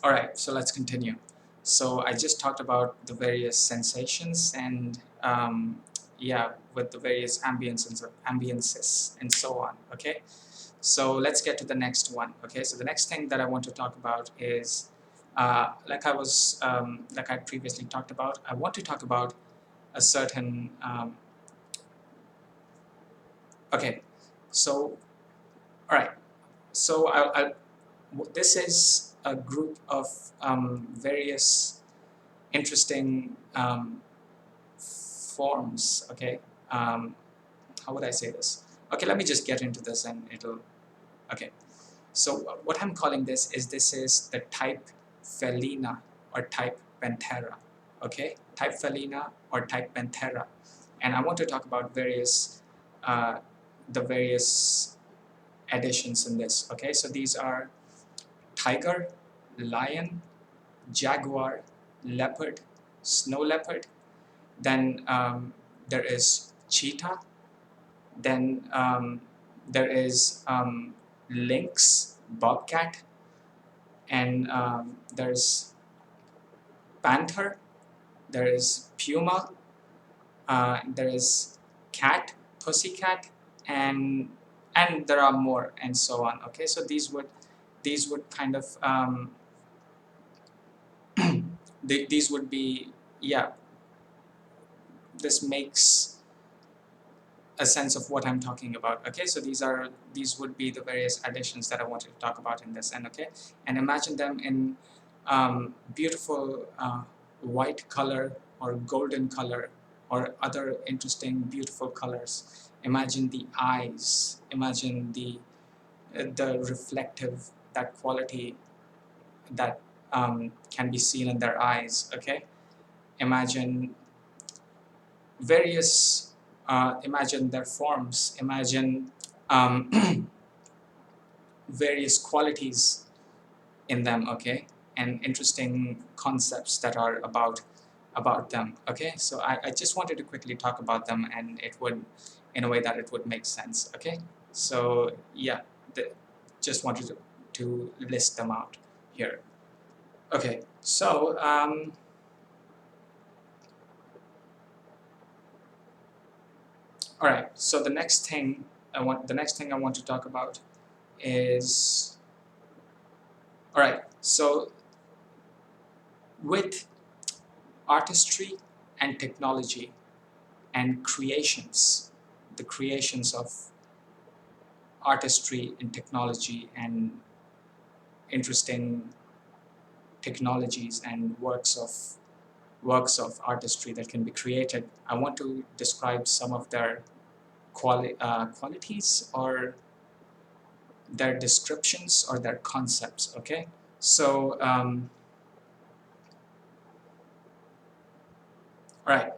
All right, so let's continue. So I just talked about the various sensations and yeah, with the various ambiances and so on. Okay, so let's get to the next one. Okay, so the next thing that I want to talk about is like I previously talked about. I want to talk about a certain. Okay, so all right, so this is a group of various interesting forms. Okay, how would I say this? Okay, let me just get into this and it'll. Okay, so what I'm calling this is the type Felina or type Panthera. Okay, type Felina or type Panthera, and I want to talk about uh, the various additions in this. Okay, so these are tiger, lion, jaguar, leopard, snow leopard. Then there is cheetah. Then there is lynx, bobcat, and there's panther. There is puma. There is cat, pussycat, and there are more and so on. Okay, so these would kind of these would be, yeah, this makes a sense of what I'm talking about. Okay, so these would be the various additions that I wanted to talk about in this. And okay, and imagine them in beautiful white color or golden color or other interesting beautiful colors. Imagine the eyes. Imagine the reflective, that quality that can be seen in their eyes. Okay, imagine various imagine their forms, imagine um, various qualities in them. Okay, and interesting concepts that are about them. Okay, so I just wanted to quickly talk about them, and it would, in a way that it would make sense. Okay, so yeah, just wanted to list them out here. Okay, so all right, so the next thing I want to talk about is, all right, so with artistry and technology and creations, the creations of artistry and technology and interesting technologies and works of artistry that can be created, I want to describe some of their qualities or their descriptions or their concepts. Okay, so all right,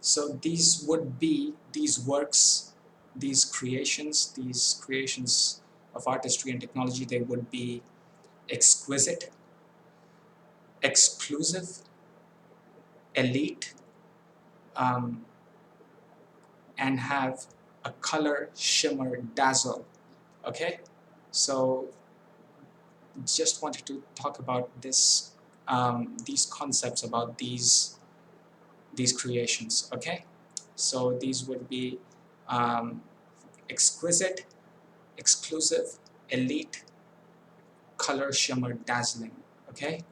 so these would be these works, these creations of artistry and technology. They would be exquisite, exclusive, elite, um, and have a color, shimmer, dazzle. Okay, so just wanted to talk about these concepts about these creations. Okay, so these would be um, exquisite, exclusive, elite, color, shimmer, dazzling. Okay,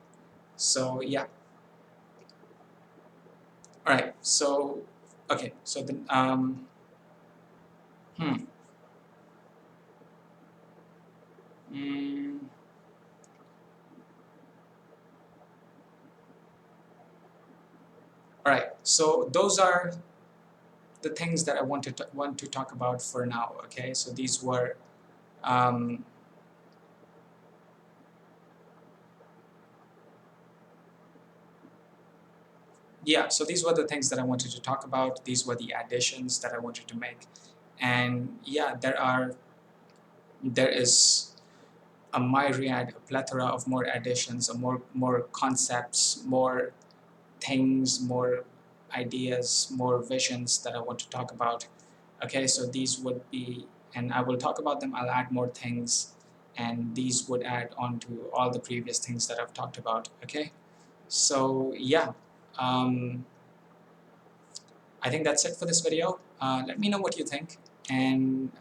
so yeah, all right. So okay, so then hmm, mm, all right. So those are the things that I want to talk about for now. Okay, so these were um, yeah. So these were the things that I wanted to talk about. These were the additions that I wanted to make, and yeah, there is a myriad, a plethora of more additions, a more concepts, more things, more ideas, more visions that I want to talk about. Okay, so these would be, and I will talk about them. I'll add more things and these would add on to all the previous things that I've talked about. Okay, so yeah, I think that's it for this video. Let me know what you think, and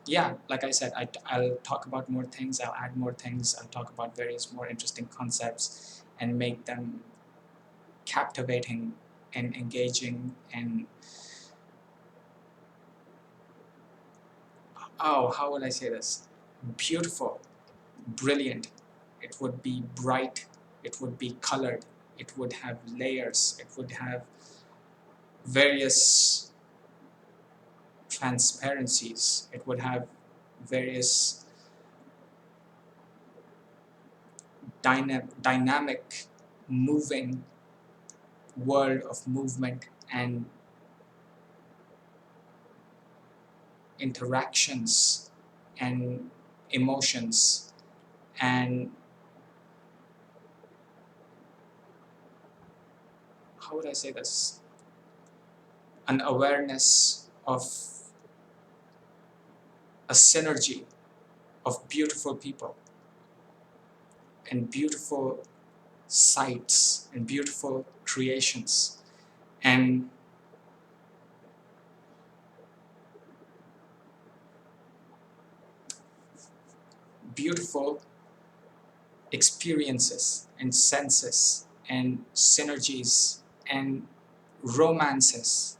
yeah, like I said, I'll talk about more things, I'll add more things, I'll talk about various more interesting concepts and make them captivating and engaging and, oh, how would I say this? Beautiful, brilliant. It would be bright, it would be colored, it would have layers, it would have various transparencies, it would have various dynamic, moving world of movement and interactions and emotions and, how would I say this, an awareness of a synergy of beautiful people and beautiful sights and beautiful creations and beautiful experiences and senses and synergies and romances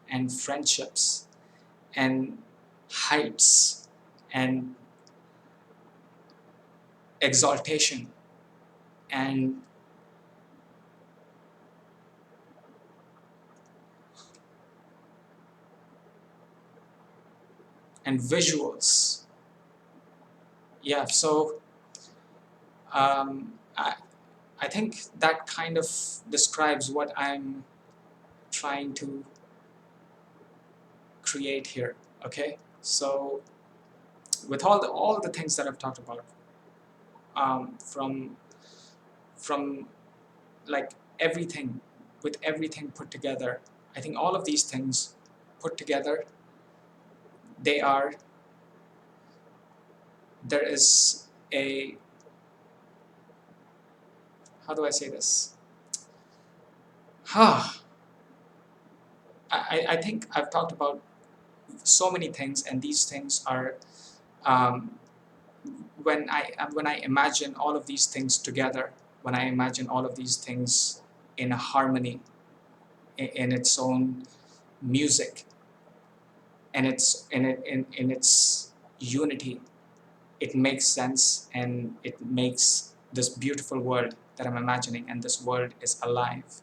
and friendships and heights and exaltation and visuals. Yeah, so I think that kind of describes what I'm trying to create here. Okay, so with all the things that I've talked about, from like everything, with everything put together, I think all of these things put together, they are, there is a, how do I say this? I think I've talked about so many things, and these things are, um, when I imagine all of these things together, when I imagine all of these things in a harmony, in its own music, and in its unity, it makes sense and it makes this beautiful world that I'm imagining, and this world is alive.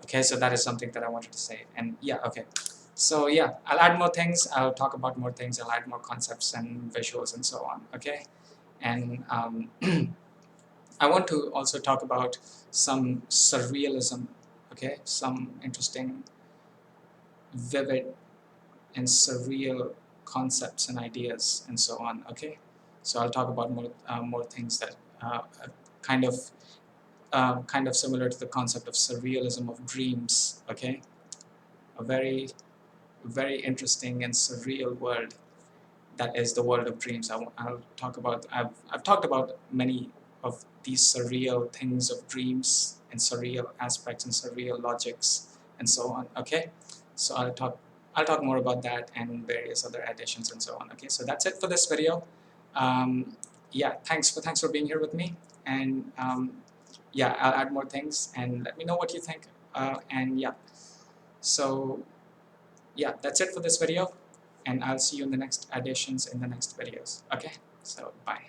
Okay, so that is something that I wanted to say. And yeah, okay. So yeah, I'll add more things, I'll talk about more things, I'll add more concepts and visuals and so on, okay? And I want to also talk about some surrealism, okay? Some interesting, vivid, and surreal concepts and ideas and so on, okay? So I'll talk about more things that kind of kind of similar to the concept of surrealism of dreams, okay? A very, very interesting and surreal world that is the world of dreams. I'll talk about, I've talked about many of these surreal things of dreams and surreal aspects and surreal logics and so on, okay? So I'll talk more about that and various other additions and so on, okay? So that's it for this video. Yeah, thanks for being here with me, and yeah, I'll add more things and let me know what you think, and yeah, so yeah, that's it for this video, and I'll see you in the next additions in the next videos. Okay, so bye.